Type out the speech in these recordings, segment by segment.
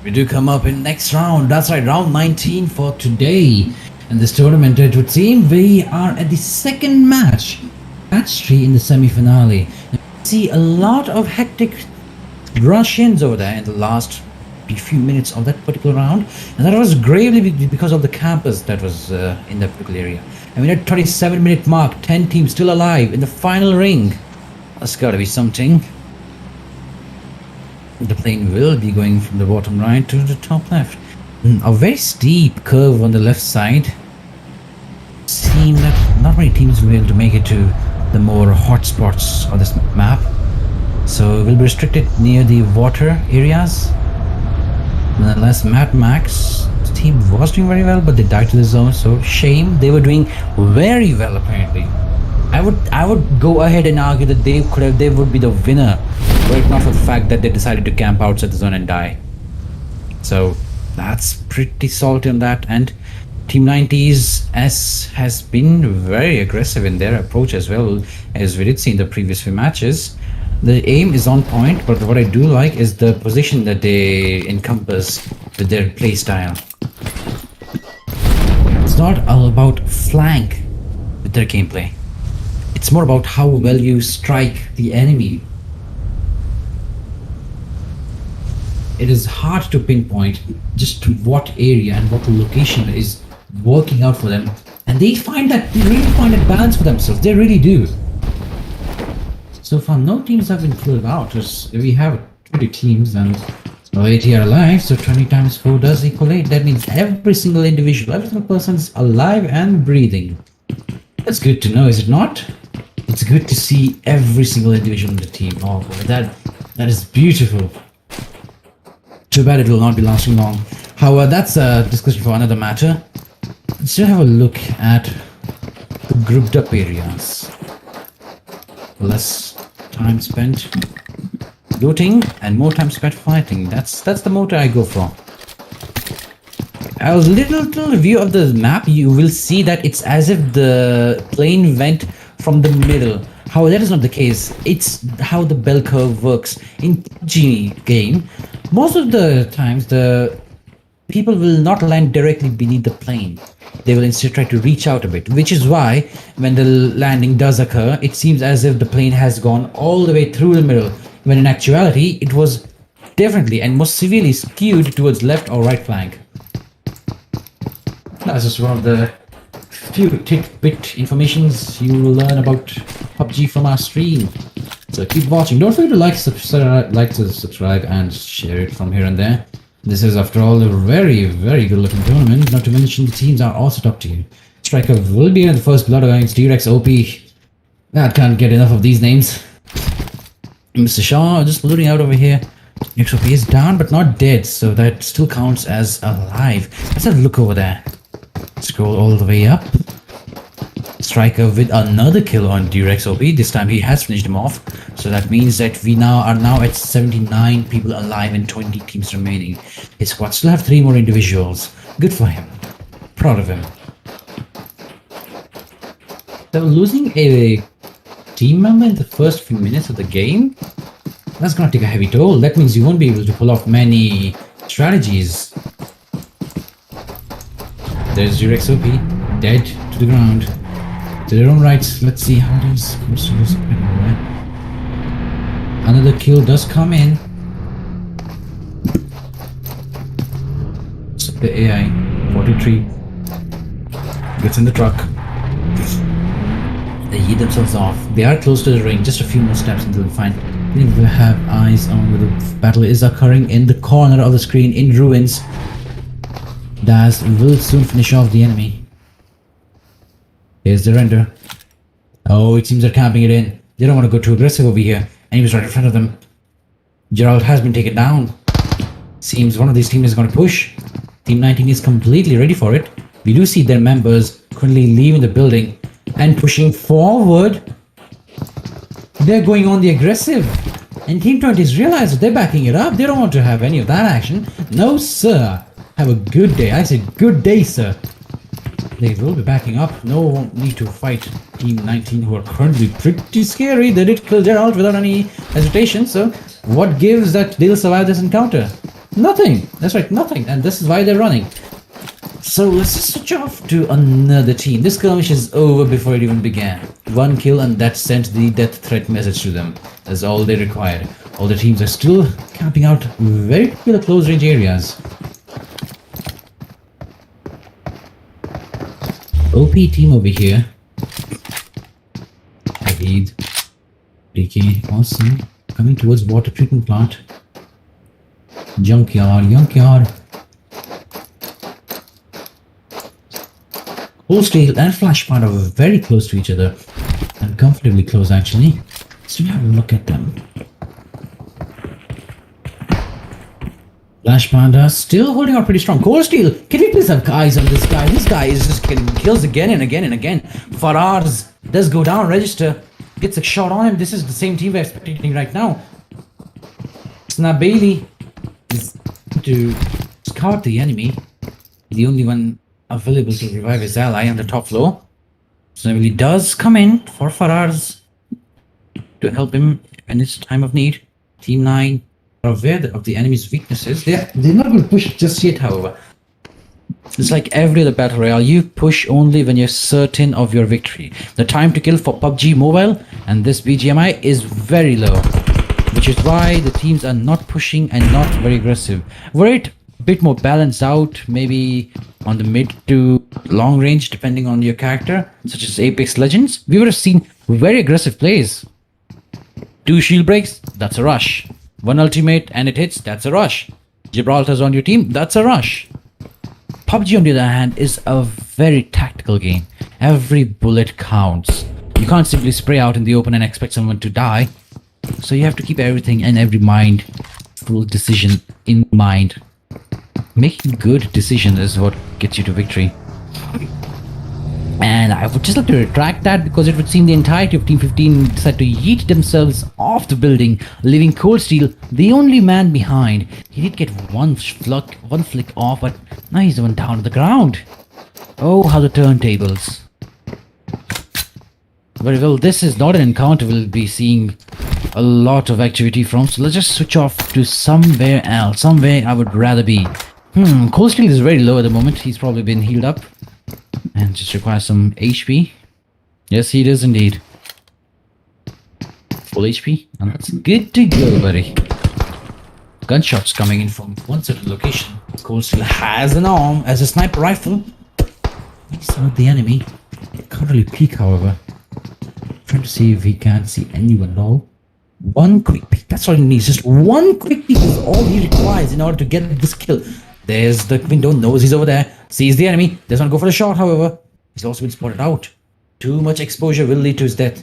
We do come up in next round. That's right, round 19 for today. In this tournament, it would seem we are at the second match. Match 3 in the semi-finale. See a lot of hectic rush-ins over there in the last few minutes of that particular round, and that was gravely because of the campus that was in that particular area. I mean, at 27-minute mark, 10 teams still alive in the final ring. That's gotta be something. The plane will be going from the bottom right to the top left. A very steep curve on the left side. Seems that not many teams will be able to make it to the more hot spots of this map, so it will be restricted near the water areas. Nonetheless, Mad Max, the team was doing very well, but they died to the zone, so shame. They were doing very well apparently. I would go ahead and argue that they would be the winner, were it not for the fact that they decided to camp outside the zone and die. So that's pretty salty on that. And Team 90's S has been very aggressive in their approach as well, as we did see in the previous few matches. The aim is on point, but what I do like is the position that they encompass with their play style. It's not all about flank with their gameplay. It's more about how well you strike the enemy. It is hard to pinpoint just what area and what location is working out for them, and they really find a balance for themselves. They really do. So far, no teams have been pulled out. We have 20 teams and 80 are alive, so 20 times 4 does equal 8. That means every single person is alive and breathing. That's good to know, is it not? It's good to see every single individual in the team. Oh boy, that is beautiful. Too bad it will not be lasting long. However, that's a discussion for another matter. Let's just have a look at the grouped up areas. Less time spent looting and more time spent fighting. That's the motto I go for. A little review of the map, you will see that it's as if the plane went from the middle. However, that is not the case. It's how the bell curve works. In Bgmi game, most of the times the people will not land directly beneath the plane. They will instead try to reach out a bit, which is why when the landing does occur, it seems as if the plane has gone all the way through the middle, when in actuality it was definitely and most severely skewed towards left or right flank. That's just one of the few tidbit informations you will learn about PUBG from our stream. So keep watching. Don't forget to like, subscribe, and share it from here and there. This is, after all, a very, very good looking tournament. Not to mention the teams are also top tier. Striker will be in the first blood against T-Rex OP. I can't get enough of these names. Mr. Shaw just looting out over here. T-Rex OP is down but not dead, so that still counts as alive. Let's have a look over there. Scroll all the way up. Striker with another kill on T-Rex OP. This time he has finished him off. So that means that we are now at 79 people alive and 20 teams remaining. His squad still have 3 more individuals. Good for him. Proud of him. So losing a team member in the first few minutes of the game, that's gonna take a heavy toll. That means you won't be able to pull off many strategies. There's T-Rex OP, dead to the ground. To their own rights. Let's see how these monsters are. Another kill does come in. So the AI 43 gets in the truck. They heat themselves off. They are close to the ring. Just a few more steps until we find. We will have eyes on where the battle is occurring in the corner of the screen in ruins. Daz will soon finish off the enemy. Here's the render. Oh, it seems they're camping it in. They don't want to go too aggressive over here. And he was right in front of them. Gerald has been taken down. Seems one of these teams is going to push. Team 19 is completely ready for it. We do see their members currently leaving the building and pushing forward. They're going on the aggressive. And Team 20 has realized that they're backing it up. They don't want to have any of that action. No, sir. Have a good day. I said good day, sir. They will be backing up. No need to fight Team 19, who are currently pretty scary. They did kill Gerald without any hesitation, so what gives that they'll survive this encounter? Nothing. That's right, nothing. And this is why they're running. So let's just switch off to another team. This skirmish is over before it even began. One kill and that sent the death threat message to them. That's all they required. All the teams are still camping out very close range areas. OP team over here. Agreed. DK, awesome. Coming towards water treatment plant. Junkyard. Wholesale and Flashpoint are very close to each other. Uncomfortably close, actually. So we have a look at them. Flash Panda still holding out pretty strong. Cold Steel, can we please have eyes on this guy? This guy is just getting kills again and again and again. Faraz does go down, register, gets a shot on him. This is the same team we're expecting right now. Snap Bailey is to scout the enemy. The only one available to revive his ally on the top floor. So Bailey does come in for Faraz to help him in his time of need. Team 9 are aware of the enemy's weaknesses. They're not going to push just yet, however. It's like every other battle royale, you push only when you're certain of your victory. The time to kill for PUBG Mobile and this Bgmi is very low, which is why the teams are not pushing and not very aggressive. Were it a bit more balanced out, maybe on the mid to long range, depending on your character, such as Apex Legends, we would have seen very aggressive plays. 2 shield breaks, that's a rush. 1 ultimate and it hits, that's a rush. Gibraltar's on your team, that's a rush. PUBG, on the other hand, is a very tactical game. Every bullet counts. You can't simply spray out in the open and expect someone to die. So you have to keep everything and every mindful decision in mind. Making good decisions is what gets you to victory. And I would just like to retract that, because it would seem the entirety of Team 15 decided to yeet themselves off the building, leaving Cold Steel the only man behind. He did get one flick off, but now he's the one down to the ground. Oh, how the turntables. Very well, this is not an encounter we'll be seeing a lot of activity from, so let's just switch off to somewhere else, somewhere I would rather be. Cold Steel is very low at the moment. He's probably been healed up and just requires some HP. Yes, he does indeed. Full HP, and that's good to go, buddy. Gunshots coming in from one certain location. Cold Steel has an arm as a sniper rifle. He saw the enemy. Can't really peek, however. Trying to see if he can see anyone at all. One quick peek, that's all he needs. Just one quick peek is all he requires in order to get this kill. There's the window, knows he's over there, sees the enemy, does not go for the shot, however. He's also been spotted out. Too much exposure will lead to his death.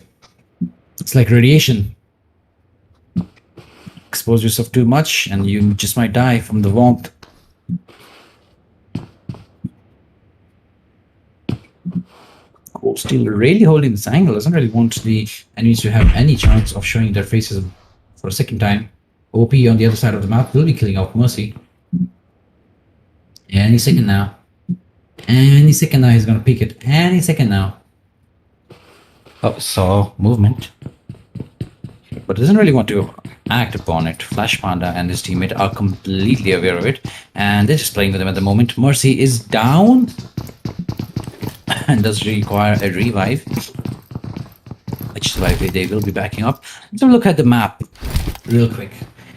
It's like radiation. Expose yourself too much and you just might die from the warmth. Cold Steel really holding this angle, doesn't really want the enemies to have any chance of showing their faces for a second time. OP on the other side of the map will be killing off Mercy. Any second now. Any second now he's gonna peek it. Any second now. Oh, saw movement. But doesn't really want to act upon it. Flash Panda and his teammate are completely aware of it, and they're just playing with him at the moment. Mercy is down and does require a revive, which is why they will be backing up. So look at the map real quick.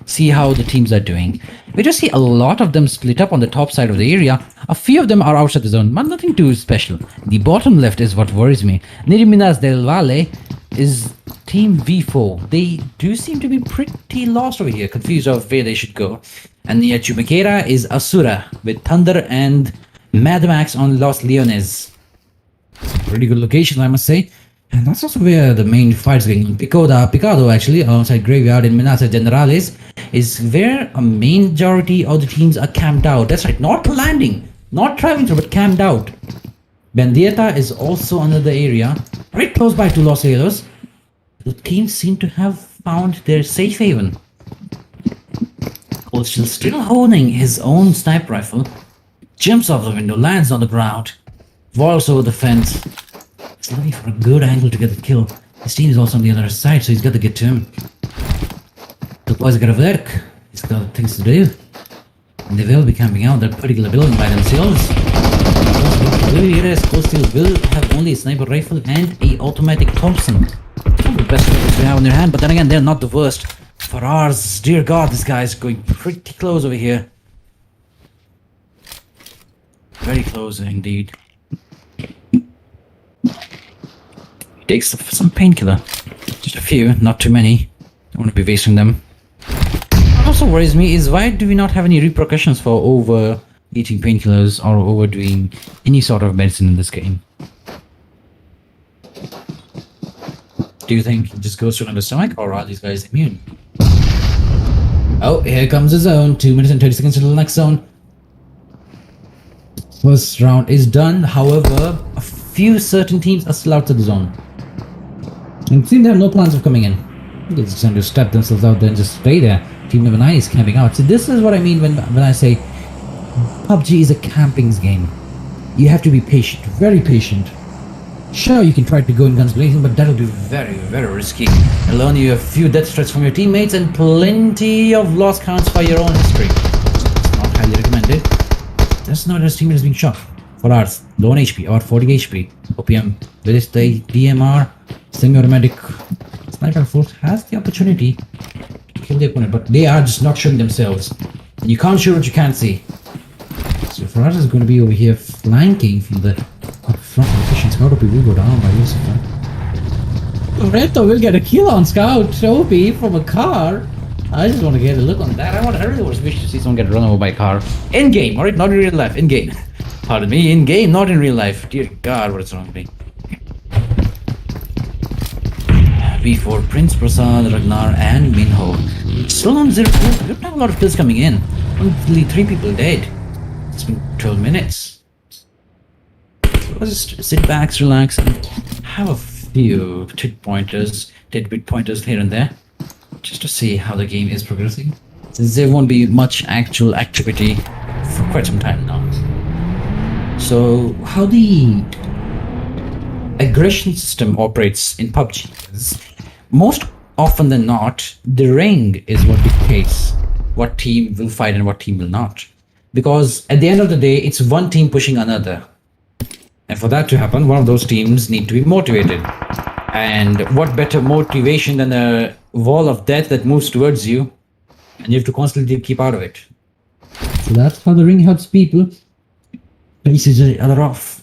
See how the teams are doing. We just see a lot of them split up on the top side of the area. A few of them are outside the zone, but nothing too special. The bottom left is what worries me. Niriminas del Valle is Team V4. They do seem to be pretty lost over here, confused of where they should go. And the Chumaquera is Asura with Thunder and Mad Max on Los Leones. Some pretty good locations, I must say. And that's also where the main fight's going on. Picado actually, alongside Graveyard in Minas Generales, is where a majority of the teams are camped out. That's right, not landing, not traveling through, but camped out. Bendieta is also another area, right close by to Los Angeles. The teams seem to have found their safe haven. Cold Steel still holding his own sniper rifle, jumps off the window, lands on the ground, vaults over the fence. He's looking for a good angle to get the kill. His team is also on the other side, so he's got to get to him. The boys got to work. He's got things to do. And they will be camping out that particular building by themselves. Cold Steel will have only a sniper rifle and a automatic Thompson. The best weapons they have in their hand, but then again, they're not the worst. For ours, dear God, this guy's going pretty close over here. Very close indeed. He takes some painkiller. Just a few, not too many. Don't want to be wasting them. What also worries me is why do we not have any repercussions for overeating painkillers or overdoing any sort of medicine in this game? Do you think it just goes straight on the stomach, or are these guys immune? Oh, here comes the zone. 2 minutes and 30 seconds to the next zone. First round is done. However, a few certain teams are still outside the zone. And it seems they have no plans of coming in. They're just going to step themselves out there and just stay there. Team number 9 is camping out. So this is what I mean when I say PUBG is a camping game. You have to be patient, very patient. Sure, you can try to go in guns blazing, but that'll be very, very risky. It'll earn you a few death threats from your teammates and plenty of loss counts for your own history. It's not highly recommended. That's not as teammate is being shot. For ours, low on HP or 40 HP. OPM with the DMR semi-automatic sniper rifle has the opportunity to kill the opponent, but they are just not showing themselves. And you can't shoot what you can't see. So for us, it's going to be over here flanking from the front position. Scout OP will go down by Lucifer. Reto will get a kill on Scout OP from a car. I just want to get a look on that. I really wish to see someone get run over by a car. In game, alright? Not in real life. In game. Pardon me, in game, not in real life. Dear God, what is wrong with me? V4, Prince Prasad, Ragnar, and Minho. Still on 0 kills. We don't have a lot of kills coming in. Only 3 people dead. It's been 12 minutes. So let's just sit back, relax, and have a few tidbit pointers here and there, just to see how the game is progressing, since there won't be much actual activity for quite some time now. So how the aggression system operates in PUBG is, most often than not, the ring is what dictates what team will fight and what team will not. Because at the end of the day, it's one team pushing another. And for that to happen, one of those teams need to be motivated. And what better motivation than a wall of death that moves towards you, and you have to constantly keep out of it. So that's how the ring helps people face each other off.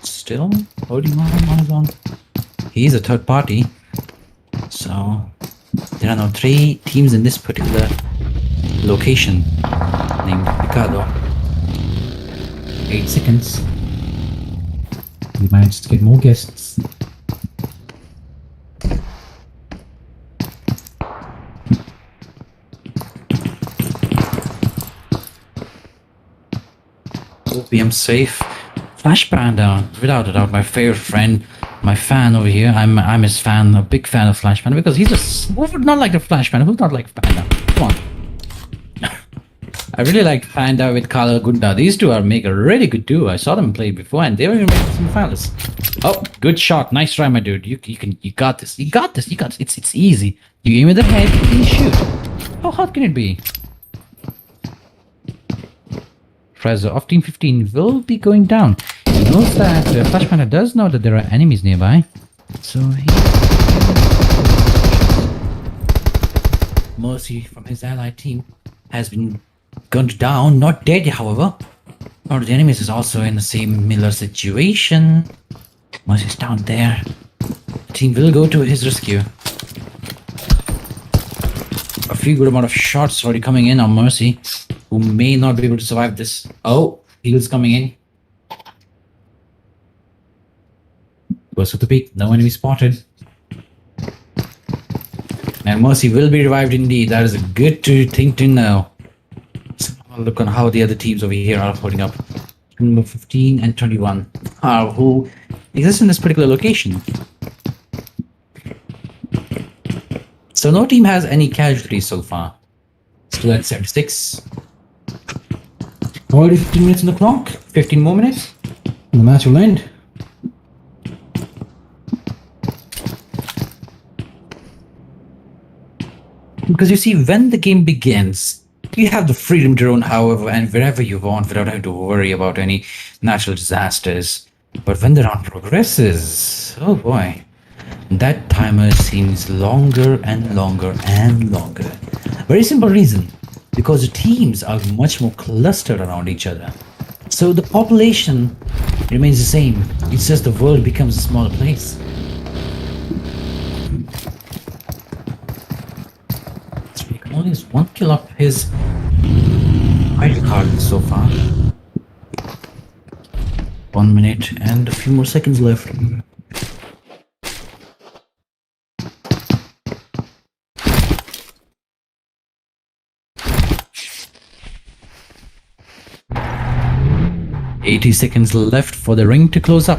Still holding on his own. He's a third party. So there are now 3 teams in this particular location named Ricardo. 8 seconds. We managed to get more guests. OPM safe. Flash Panda, without a doubt, my favorite friend, my fan over here. I'm his fan, a big fan of Flash Panda, because he's just, who would not like the Flash Panda? Who's not like Panda? Come on. I really like Panda with Kala Gunda. These two make a really good duo. I saw them play before, and they were even making some finalists. Oh, good shot. Nice try, my dude. You got this. You got this. It's easy. You aim at the head, you shoot. How hard can it be? Fraser of Team 15 will be going down. He knows that Flash Panda does know that there are enemies nearby. So he... Mercy from his allied team has been gunned down, not dead, however. One of the enemies is also in the same Miller situation. Mercy's down there. The team will go to his rescue. A few good amount of shots already coming in on Mercy, who may not be able to survive this. Oh, heals coming in. Goes to the peak. No enemy spotted. And Mercy will be revived indeed. That is a good thing to know. So look on how the other teams over here are holding up. Number 15 and 21 who exist in this particular location. So no team has any casualties so far. Still at 76. Already 15 minutes on the clock. 15 more minutes. And the match will end. Because you see, when the game begins, you have the freedom to roam however and wherever you want without having to worry about any natural disasters. But when the round progresses, oh boy, that timer seems longer and longer and longer. Very simple reason, because the teams are much more clustered around each other. So the population remains the same, it's just the world becomes a smaller place. Only has 1 kill up his idle card so far. 1 minute and a few more seconds left. $80 left for the ring to close up.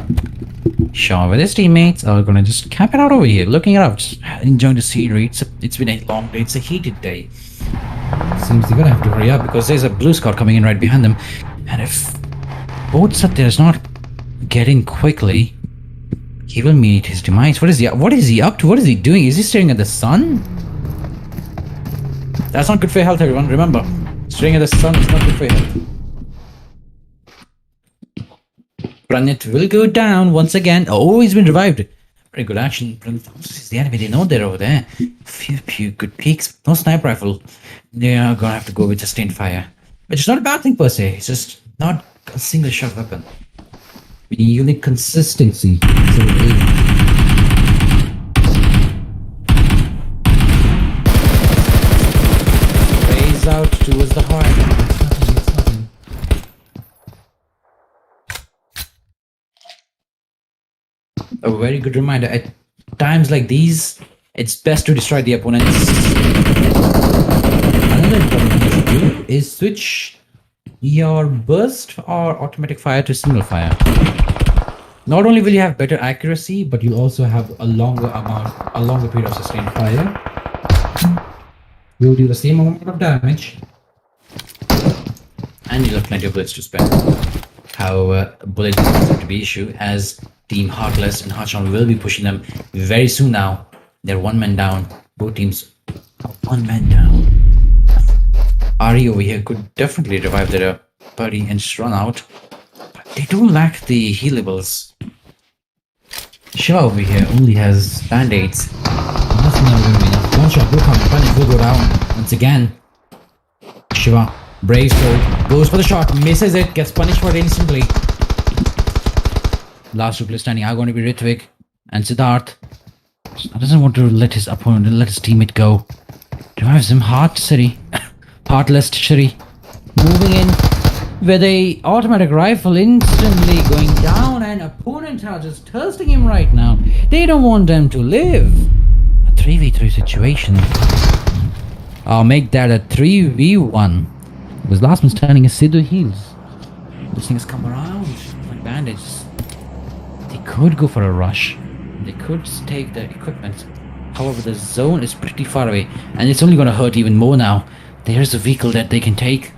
Shaw with his teammates are gonna just camp it out over here, looking it up, just enjoying the scenery. It's been a long day, it's a heated day. Seems they're gonna have to hurry up because there's a blue scout coming in right behind them. And if both up there is not getting quickly, he will meet his demise. What is he up to? What is he doing? Is he staring at the sun? That's not good for your health, everyone. Remember, staring at the sun is not good for your health. Pranit will go down once again. Oh, he's been revived. Very good action. Pranit is the enemy. They know they're over there. Few good peeks. No sniper rifle. They are gonna have to go with sustained fire. Which is not a bad thing per se. It's just not a single shot weapon. We need unique consistency. So raise out towards the heart. A very good reminder. At times like these, it's best to destroy the opponents. Another important thing to do is switch your burst or automatic fire to single fire. Not only will you have better accuracy, but you'll also have a longer period of sustained fire. You'll do the same amount of damage, and you'll have plenty of bullets to spare. However, bullets is not to be issue as Team Heartless and Heartshot will be pushing them very soon now. They're 1 man down. Both teams are 1 man down. Ari over here could definitely revive their buddy and just run out. But they do lack the healables. Shiva over here only has band-aids. That's never going to be enough. One shot will come. Panic will go down once again. Shiva braves forward, goes for the shot, misses it, gets punished for it instantly. Last two players standing are going to be Ritvik and Siddharth. Doesn't want to let his opponent, let his teammate go. Drives him Heartless Shri. Moving in with a automatic rifle, instantly going down, and opponent are just thirsting him right now. They don't want them to live. A 3v3 situation. I'll make that a 3v1. Because last one standing is Sidhu heals. This thing has come around like bandages. They could go for a rush. They could take the equipment. However, the zone is pretty far away, and it's only going to hurt even more now. There's a vehicle that they can take.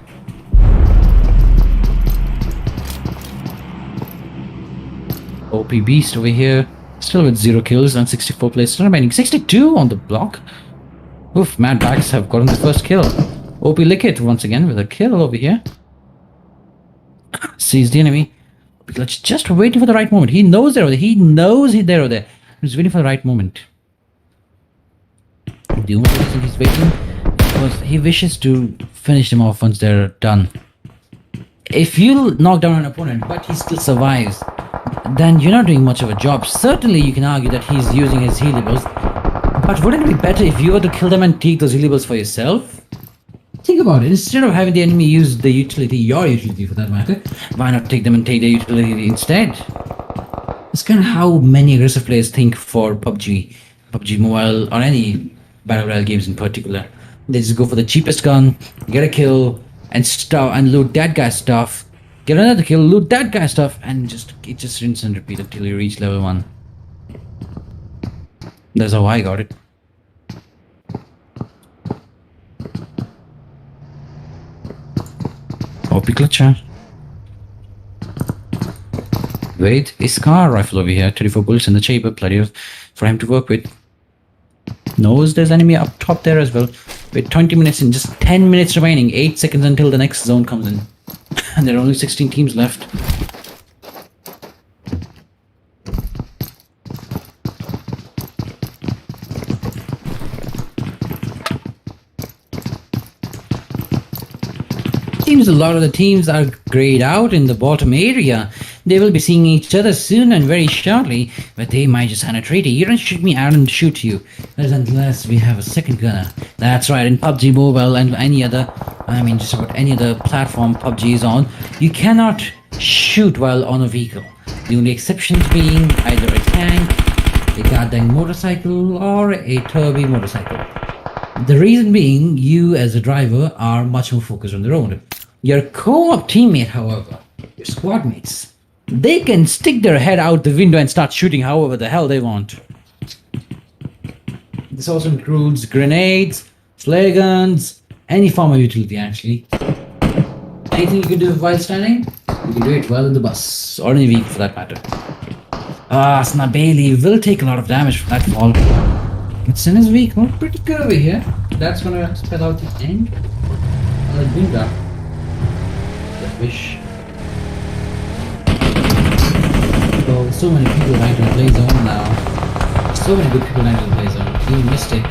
OP Beast over here, still with 0 kills and 64 plays, still remaining 62 on the block. Oof, Mad Bags have gotten the first kill. OP Lickit once again with a kill over here. Sees the enemy. Let's just waiting for the right moment. He knows they're over there. He knows they're over there. He's waiting for the right moment. The only reason he's waiting because he wishes to finish them off once they're done. If you knock down an opponent but he still survives, then you're not doing much of a job. Certainly you can argue that he's using his healables, but wouldn't it be better if you were to kill them and take those healables for yourself? Think about it. Instead of having the enemy use the utility, your utility for that matter, why not take them and take their utility instead? It's kind of how many aggressive players think for PUBG Mobile, or any Battle Royale games in particular. They just go for the cheapest gun, get a kill, and loot that guy's stuff, get another kill, loot that guy's stuff, and it just rinse and repeat until you reach level 1. That's how I got it. OP Clutcher. Wait, a Scar rifle over here, 34 bullets in the chamber, plenty for him to work with. Knows there's enemy up top there as well. With 20 minutes and just 10 minutes remaining. 8 seconds until the next zone comes in. And there are only 16 teams left. Seems a lot of the teams are grayed out in the bottom area. They will be seeing each other soon and very shortly, but they might just sign a treaty. You don't shoot me, I don't shoot you. Unless we have a second gunner. That's right, in PUBG Mobile and any other, just about any other platform PUBG is on, you cannot shoot while on a vehicle. The only exceptions being either a tank, a goddamn motorcycle, or a turbo motorcycle. The reason being, you as a driver are much more focused on the road. Your co-op teammate, however, your squad mates, they can stick their head out the window and start shooting however the hell they want. This also includes grenades, flare guns, any form of utility actually. Anything you can do while standing, you can do it while in the bus, or in a vehicle for that matter. Snabeli will take a lot of damage from that fall. It's in his vehicle, pretty good over here. That's gonna spell out the end. I'll do that. I wish. Oh, so many people trying to play zone now. So many good people trying to play zone. You missed it.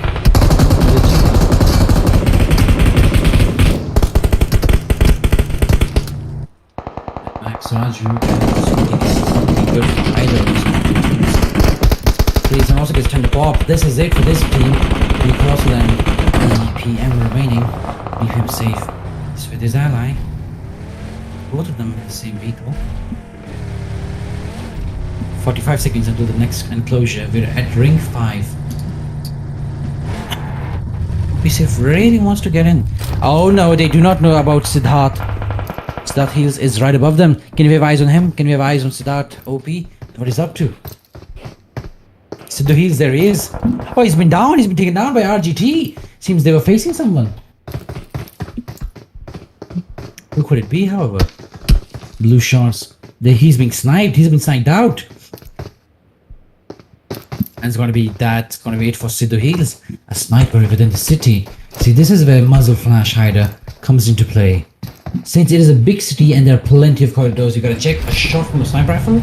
Max Raju is good for either of these teams. Please, and also gets 10 to pop. This is it for this team. Because of them, EPM remaining. Leave him safe. He's with his ally. Both of them in the same vehicle. 45 seconds until the next enclosure. We're at ring 5. PCF really wants to get in. Oh no, they do not know about Siddharth. Siddharth Heals is right above them. Can we have eyes on him? Can we have eyes on Siddharth OP? What is up to? Siddharth Heals, there he is. Oh, he's been down. He's been taken down by RGT. Seems they were facing someone. Who could it be, however? Blue shots. He's being sniped. He's been sniped out. And it's gonna be it for Sidhu Heals, a sniper within the city. See, this is where muzzle flash hider comes into play. Since it is a big city and there are plenty of corridors, you gotta check a shot from a sniper rifle.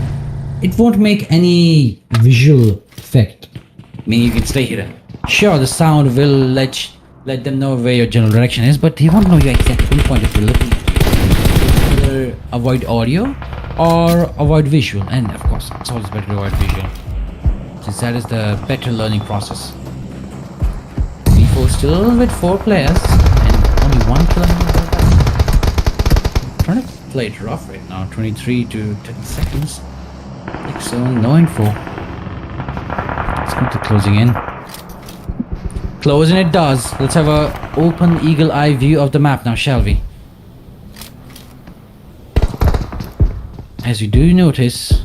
It won't make any visual effect. Meaning you can stay hidden. Sure, the sound will let them know where your general direction is, but he won't know your exact pinpoint if you're looking. Either avoid audio or avoid visual, and of course, it's always better to avoid visual, since that is the better learning process. V4 still with 4 players and only 1 killer. Trying to play it rough right now. 23 to 30 seconds. Next zone, no info. Let's come to closing in. Closing it does. Let's have a open eagle eye view of the map now, shall we? As you do notice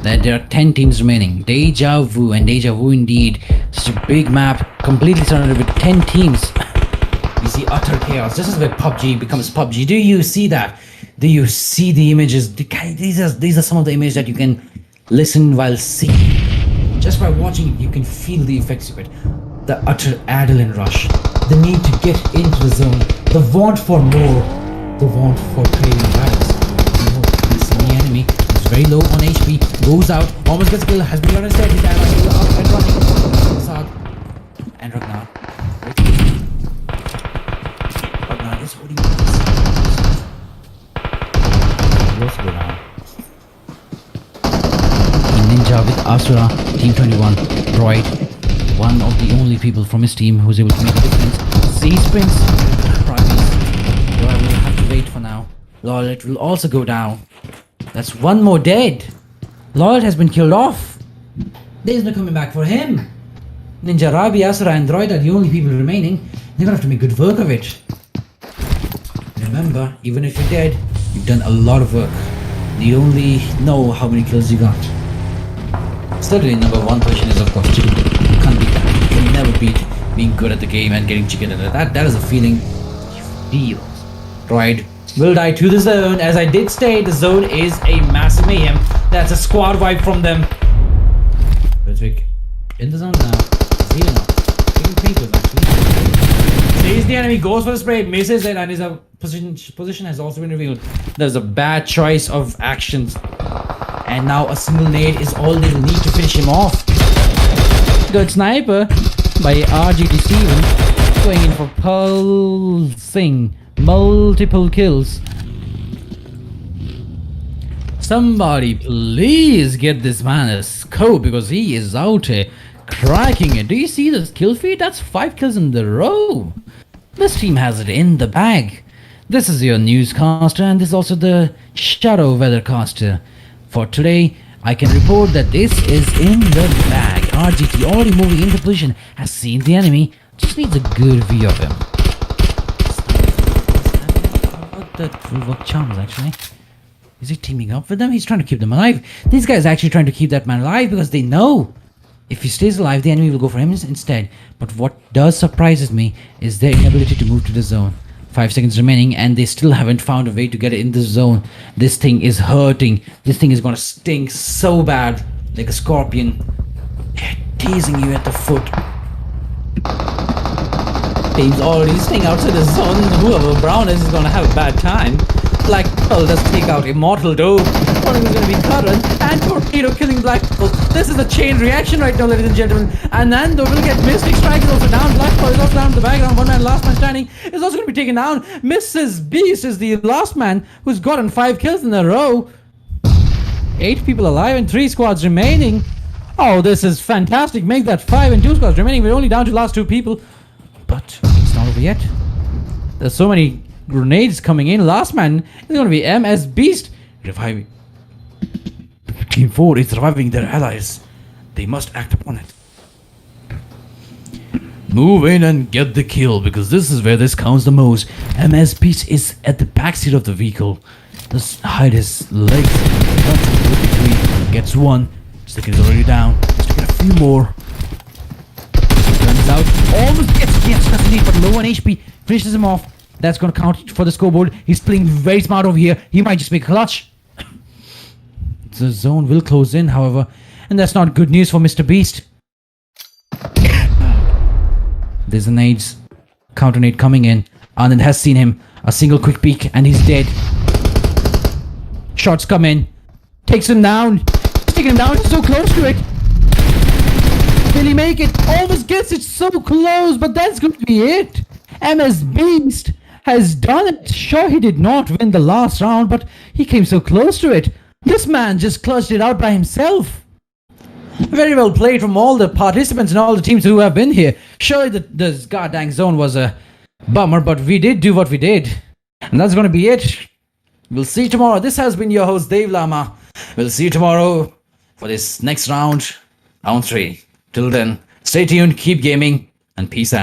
that there are 10 teams remaining. Deja vu, and deja vu indeed. Such a big map, completely surrounded with 10 teams. You see utter chaos. This is where PUBG becomes PUBG. Do you see that? Do you see the images? These are some of the images that you can listen while seeing. Just by watching it, you can feel the effects of it. The utter adrenaline rush. The need to get into the zone. The want for more. The want for creating violence. You see the enemy is very low on HP. Goes out. Almost gets a kill. Has been on his head. His ally is up and running. Assad. And Ragnar. Ragnar is holding let's go down. Ninja with Asura, Team 21, Droid, one of the only people from his team who's able to make a difference. C-Sprints, Droid will have to wait for now. Lollet will also go down. That's one more dead. Lollet has been killed off. There's no coming back for him. Ninja, Rabi, Asura and Droid are the only people remaining. They're gonna have to make good work of it. Remember, even if you're dead, you've done a lot of work. You only know how many kills you got. Certainly, number one position is of course chicken. You can't beat that. You can never beat being good at the game and getting chicken at it. That is a feeling you feel. Droid will die to the zone. As I did state, the zone is a massive mayhem. That's a squad wipe from them. Ritwik in the zone now. He's healing up. Taking papers actually. Sees the enemy, goes for the spray, misses it, and his position has also been revealed. There's a bad choice of actions. And now a single nade is all they'll need to finish him off. Good sniper by RGT Steven, going in for pulsing multiple kills. Somebody please get this man a scope because he is out here cracking it. Do you see this kill feed? That's 5 kills in the row. This team has it in the bag. This is your newscaster and this is also the shadow weathercaster. For today, I can report that this is in the bag. RGT already moving into position, has seen the enemy, just needs a good view of him. That will work charms actually. Is he teaming up with them? He's trying to keep them alive. These guys are actually trying to keep that man alive because they know if he stays alive, the enemy will go for him instead. But what does surprises me is their inability to move to the zone. 5 seconds remaining and they still haven't found a way to get it in the zone. This thing is hurting. This thing is gonna sting so bad, like a scorpion, teasing you at the foot. Team's already staying outside the zone. Whoever Brown is gonna have a bad time. Black Pearl does take out Immortal Doe. One is going to be Curran and Torpedo killing Black Pearl. This is a chain reaction right now, ladies and gentlemen. And Nando will get Mystic Strike is also down. Black Pearl is also down in the background. One man, last man standing, is also going to be taken down. Mrs. Beast is the last man who's gotten 5 kills in a row. 8 people alive and 3 squads remaining. Oh, this is fantastic. Make that 5 and 2 squads remaining. We're only down to the last 2 people. But it's not over yet. There's so many grenades coming in. Last man is going to be MS Beast reviving. Team 4 is reviving their allies. They must act upon it. Move in and get the kill because this is where this counts the most. MS Beast is at the backseat of the vehicle. Just hide his legs. Gets one. Second is already down. Just to get a few more. Runs out. Almost gets custody but low on HP. Finishes him off. That's going to count for the scoreboard. He's playing very smart over here. He might just make a clutch. The zone will close in, however, and that's not good news for Mr. Beast. There's a nades, counter nade coming in. Anand has seen him. A single quick peek, and he's dead. Shots come in. Takes him down. He's taking him down. He's so close to it. Will he make it? Almost gets it. So close, but that's going to be it. MS Beast has done it. Sure, he did not win the last round, but he came so close to it. This man just clutched it out by himself. Very well played from all the participants and all the teams who have been here. Surely this goddamn zone was a bummer, but we did do what we did. And that's going to be it. We'll see you tomorrow. This has been your host, Dave Lama. We'll see you tomorrow for this next round, round 3. Till then, stay tuned, keep gaming, and peace out.